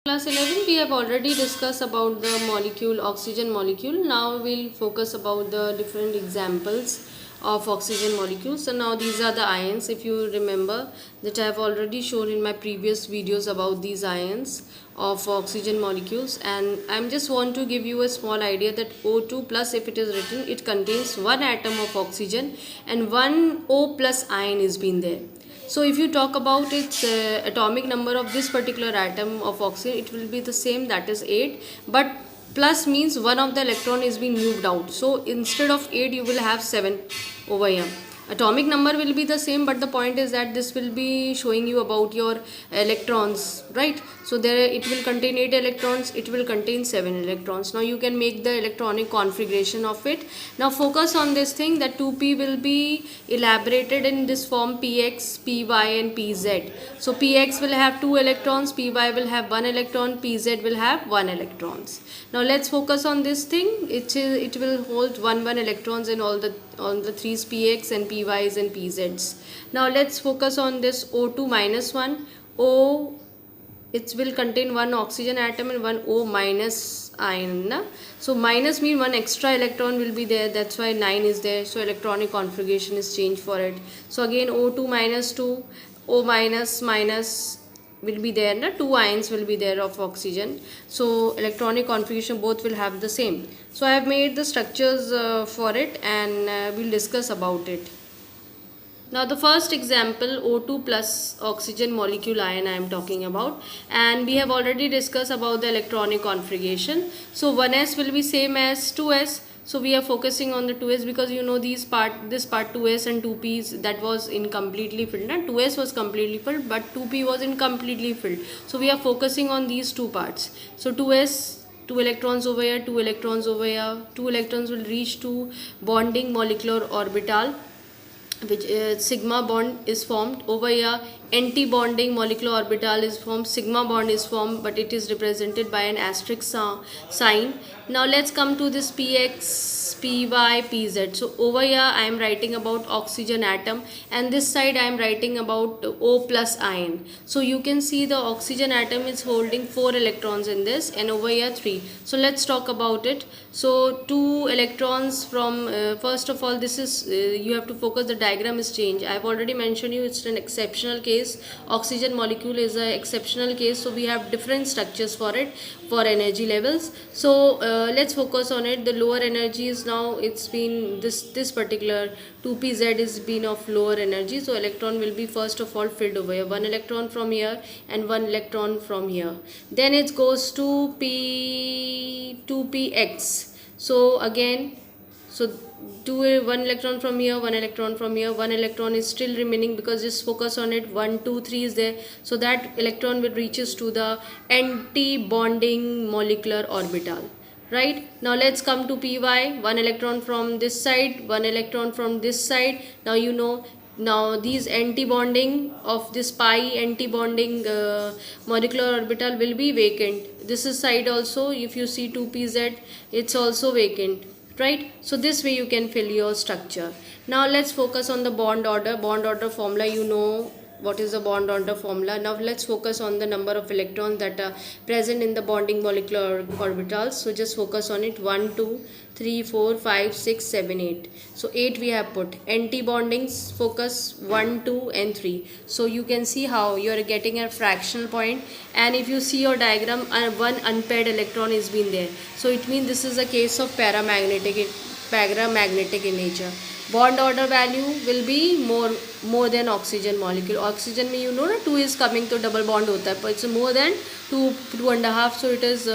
Class 11 we have already discussed about the molecule oxygen molecule. Now we'll focus about the different examples of oxygen molecules. So now these are the ions, if you remember, that I have already shown in my previous videos about these ions of oxygen molecules, and I'm just want to give you a small idea that O2 plus, if it is written, it contains one atom of oxygen and one O plus ion is been there. So if you talk about its atomic number of this particular atom of oxygen, it will be the same, that is 8, but plus means one of the electron is being moved out. So instead of 8 you will have 7 over here. Atomic number will be the same, but the point is that this will be showing you about your electrons, right? So there it will contain 8 electrons, it will contain 7 electrons. Now you can make the electronic configuration of it. Now focus on this thing that 2p will be elaborated in this form: px, py and pz. So px will have 2 electrons, py will have 1 electron, pz will have 1 electrons. Now let's focus on this thing. It will hold 1 electrons in all the 3's, px and py's and pz's. Now let's focus on this O2 minus 1. O, it will contain one oxygen atom and one O minus ion. So minus mean one extra electron will be there, that's why 9 is there. So electronic configuration is changed for it. So again O2 minus 2, O minus minus will be there, na? 2 ions will be there of oxygen. So electronic configuration both will have the same. So I have made the structures for it, and we'll discuss about it. Now the first example, O2 plus oxygen molecule ion I am talking about, and we have already discussed about the electronic configuration. So 1s will be same as 2s. So we are focusing on the 2s because you know this part 2s and 2p's, that was incompletely filled. 2s was completely filled, but 2p was incompletely filled. So we are focusing on these two parts. So 2s, 2 electrons over here, 2 electrons over here. 2 electrons will reach to bonding molecular orbital, which sigma bond is formed over here. Anti-bonding molecular orbital is formed, sigma bond is formed, but it is represented by an asterisk sign. Now let's come to this px, py, pz. So over here I am writing about oxygen atom, and this side I am writing about O plus ion. So you can see the oxygen atom is holding 4 electrons in this, and over here 3. So let's talk about it. So 2 electrons from first of all, this is you have to focus, the diagram is changed. I have already mentioned you it's an exceptional case. Oxygen molecule is an exceptional case, so we have different structures for it, for energy levels. So let's focus on it. The lower energy is, now it's been this particular 2pz is been of lower energy, so electron will be first of all filled over here, 1 electron from here and 1 electron from here. Then it goes to 2px. So again, so 1 electron from here, 1 electron from here, 1 electron is still remaining because just focus on it, 1 2 3 is there. So that electron will reaches to the anti-bonding molecular orbital. Right, now let's come to py. 1 electron from this side, 1 electron from this side. Now you know, now these anti-bonding of this pi anti-bonding molecular orbital will be vacant. This is side also, if you see 2pz, it's also vacant, right? So this way you can fill your structure. Now let's focus on the bond order formula. You know what is the bond order formula. Now let's focus on the number of electrons that are present in the bonding molecular orbitals. So just focus on it, 1 2 3 4 5 6 7 8. So 8 we have put. Anti-bondings, focus 1 2 and 3. So you can see how you are getting a fractional point, and if you see your diagram, one unpaired electron is been there. So it means this is a case of paramagnetic in nature. Bond order value will be more than oxygen molecule. Oxygen में you know ना 2 is coming to double bond होता है, but it's more than 2 and a half. So it is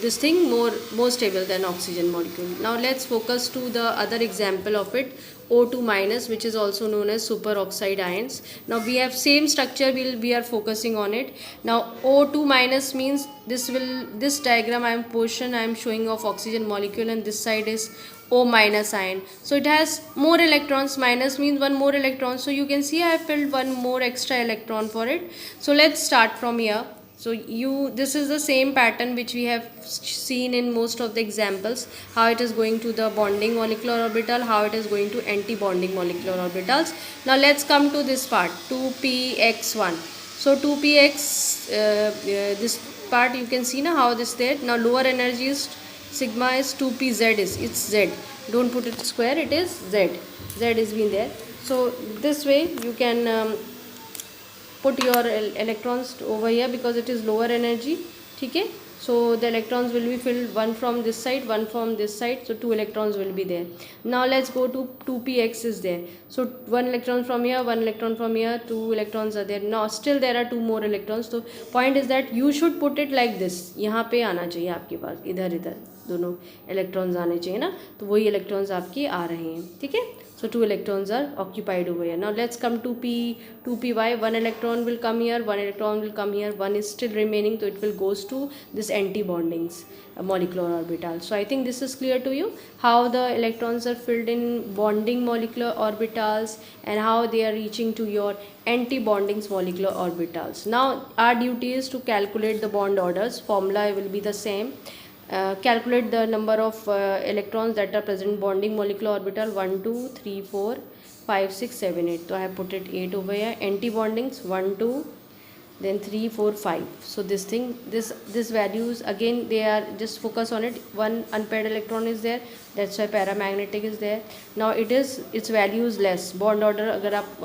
this thing more stable than oxygen molecule. Now let's focus to the other example of it, O2 minus, which is also known as superoxide ions. Now we have same structure, we are focusing on it. Now O2 minus means this diagram I am showing of oxygen molecule, and this side is O minus ion. So it has more electrons. Minus means one more electron. So you can see I have filled one more extra electron for it. So let's start from here. So this is the same pattern which we have seen in most of the examples, how it is going to the bonding molecular orbital, how it is going to anti-bonding molecular orbitals. Now let's come to this part, 2px1. So 2px, this part you can see now how this there. Now lower energy is sigma is 2pz, is it's z, don't put it square, it is z, z is been there. So this way you can put your electrons over here because it is lower energy. ठीक है, so the electrons will be filled, one from this side, one from this side, so 2 electrons will be there. Now let's go to 2px is there, so 1 electron from here, 1 electron from here, 2 electrons are there. Now still there are 2 more electrons. So point is that you should put it like this, यहाँ पे आना चाहिए आपके पास, इधर इधर दोनों electrons आने चाहिए ना, तो वही electrons आपके आ रहे हैं. ठीक है, so 2 electrons are occupied over here. Now let's come to 2py. 1 electron will come here, 1 electron will come here, 1 is still remaining, so it will goes to this anti-bondings molecular orbital. So I think this is clear to you how the electrons are filled in bonding molecular orbitals and how they are reaching to your anti-bondings molecular orbitals. Now our duty is to calculate the bond orders. Formula will be the same. Calculate the number of electrons that are present in bonding molecular orbital 1 2 3 4 5 6 7 8. So I have put it 8 over here. Anti-bondings 1 2 then 3 4 5. So this thing, this values again they are just focus on it. One unpaired electron is there, that's why paramagnetic is there. Now it is, its value is less. Bond order अगर आप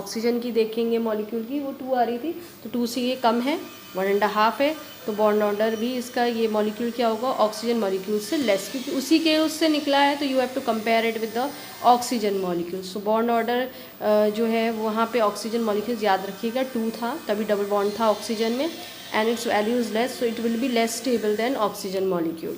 oxygen की देखेंगे molecule की, वो 2 आ रही थी, तो 2 से ये कम है, 1.5 है, तो बॉन्ड ऑर्डर भी इसका ये मॉलिक्यूल क्या होगा, ऑक्सीजन मॉलिक्यूल से लेस, क्योंकि उसी के उससे निकला है, तो you have to compare it with the oxygen molecule. So bond order जो है वहाँ पे ऑक्सीजन मॉलिक्यूल्स याद रखिएगा 2 था, तभी डबल बॉन्ड था ऑक्सीजन में, and it's value is less, so it will be less stable than oxygen molecule.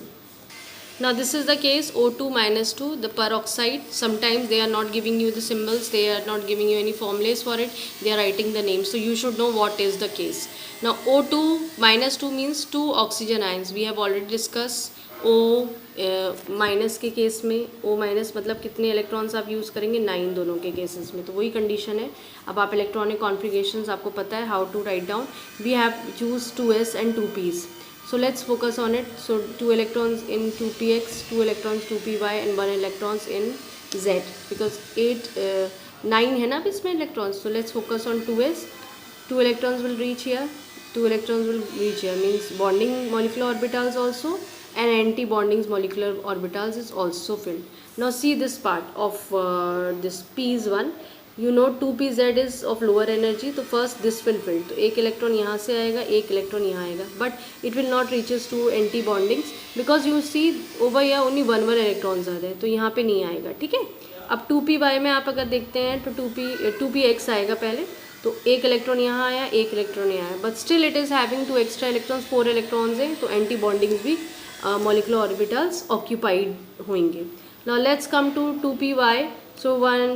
Now this is the case O2 minus 2, the peroxide. Sometimes they are not giving you the symbols, they are not giving you any formulas for it, they are writing the name, so you should know what is the case. Now O2 minus 2 means 2 oxygen ions. We have already discussed O minus के case में, O minus मतलब कितने electrons आप use करेंगे, 9 दोनों के cases में, तो वही कंडीशन है. अब आप इलेक्ट्रॉनिक कॉन्फ़िगरेशंस आपको पता है how to write down. We have choose 2s and 2p's. So let's focus on it. So 2 electrons in 2px, 2 electrons 2py and 1 electrons in z, because 9 है ना अब इसमें electrons. So let's focus on 2s. 2 electrons will reach here, 2 electrons will reach here, means bonding molecular orbitals also and anti-bonding molecular orbitals is also filled. Now see this part of this p is 1. You know 2pz is of lower energy, तो first this will fill, तो एक electron यहाँ से आएगा, एक electron यहाँ आएगा, but it will not reaches to anti bondings because you see over यहाँ ओनली 1 इलेक्ट्रॉन्स आ रहे हैं, तो यहाँ पे नहीं आएगा. ठीक है, अब 2py में आप अगर देखते हैं तो 2px आएगा पहले, तो एक इलेक्ट्रॉन यहाँ आया, एक इलेक्ट्रॉन यहाँ आया, but still it is having 2 extra electrons, 4 electrons हैं, तो एंटी बॉन्डिंग्स भी मॉलिक्यूलर ऑर्बिटल्स ऑक्यूपाइड होंगे. Now let's come to 2py. So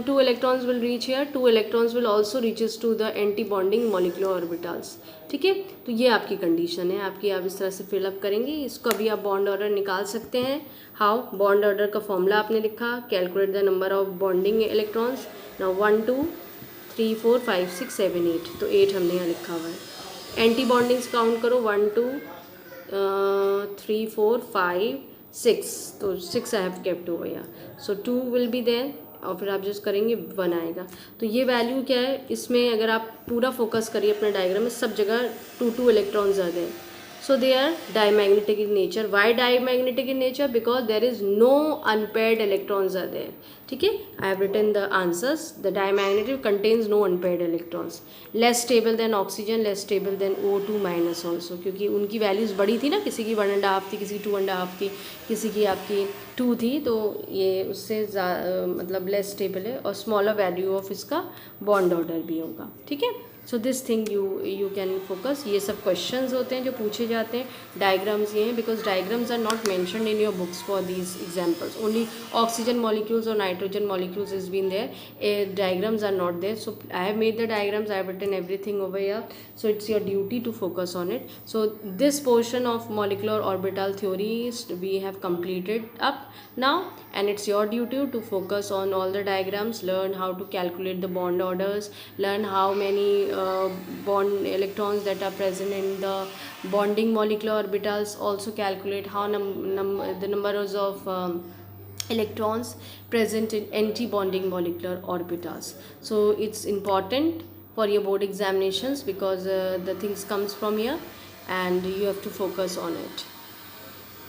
2 electrons will reach here, 2 electrons will also reaches to the anti-bonding molecular orbitals. ठीक है, तो ये आपकी condition है आपकी, आप इस तरह से फिलअप करेंगे. इसको अभी आप बॉन्ड ऑर्डर निकाल सकते हैं. हाउ, बॉन्ड ऑर्डर का फॉर्मूला आपने लिखा, calculate the number of bonding electrons. Now 1 2 3 4 5 6 7 8, तो 8 हमने यहाँ लिखा हुआ है. एंटी बॉन्डिंग्स काउंट करो, 1 2 3 4 5 6, तो 6 I have kept over here, so 2 will be there, और फिर आप जिस करेंगे 1 आएगा. तो ये वैल्यू क्या है इसमें, अगर आप पूरा फोकस करिए अपने डायग्राम में, सब जगह 2 इलेक्ट्रॉन्स आ गए. So they are diamagnetic in nature. Why diamagnetic in nature? Because there is no unpaired electrons are there. ठीक है, I have written the answers. The diamagnetic contains no unpaired electrons. Less stable than oxygen, less stable than O2 minus also, क्योंकि उनकी values बड़ी थी ना, किसी की 1.5 थी, किसी की 2.5 थी, किसी की आपकी 2 थी, तो ये उससे मतलब लेस स्टेबल है, और स्मॉलर वैल्यू ऑफ इसका बॉन्ड ऑर्डर भी होगा. ठीक है, so this thing you can focus. ये सब क्वेश्चंस होते हैं जो पूछे जाते हैं. डायग्राम्स ये हैं because diagrams are not mentioned in your books for these examples. Only oxygen molecules और nitrogen molecules is been there. Diagrams are not there, so I have made the diagrams, I have written everything over here, so it's your duty to focus on it. So this portion of molecular orbital theory we have completed up now, and it's your duty to focus on all the diagrams, learn how to calculate the bond orders, learn how many bond electrons that are present in the bonding molecular orbitals, also calculate how the numbers of electrons present in anti-bonding molecular orbitals. So it's important for your board examinations, because the things comes from here and you have to focus on it.